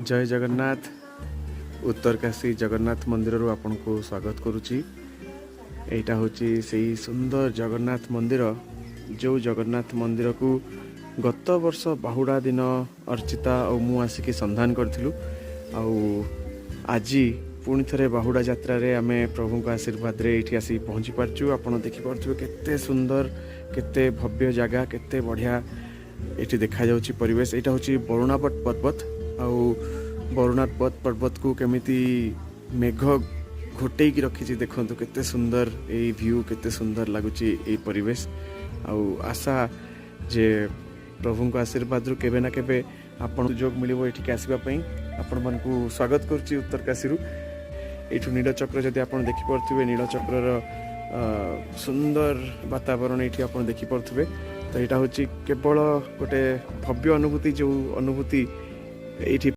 जय जगन्नाथ। उत्तरकाशी जगन्नाथ मंदिर रू आपन को स्वागत करुच्ची। एटा होची सेही सुंदर जगन्नाथ मंदिर जो जगन्नाथ मंदिर को गत वर्ष बाहुड़ा दिन अर्चिता और मु आसिक संधान करथिलु। आज पुणी थे बाहुड़ा यात्रा रे आमे प्रभु का आशीर्वाद रे एठी आसी पहुंची पारचु। आपण देखि पारचु केते सुंदर केते भव्य जगह केते बढ़िया एठी देखा जाउची परिवेश। एटा होची बरुणापट पर्वत आउ बरुणापट पर्वत को केमिति मेघ घोटे की रखी देखो केते सुंदर ए व्यू केते सुंदर लगुची ए परिवेश। आउ आशा जे प्रभु को आशीर्वाद रु केबे ना केबे आपण सुजोग मिलिबो एठी आसीबा पई। आपण मन को स्वागत करची उत्तरकाशी रु। एठु नीलचक्र जदि आपण देखि परथुबे नीलचक्र सुंदर वातावरण एठी आपण देखि परथुबे। तो यहाँ हूँ केवल गोटे भव्य अनुभूति जो अनुभूति ये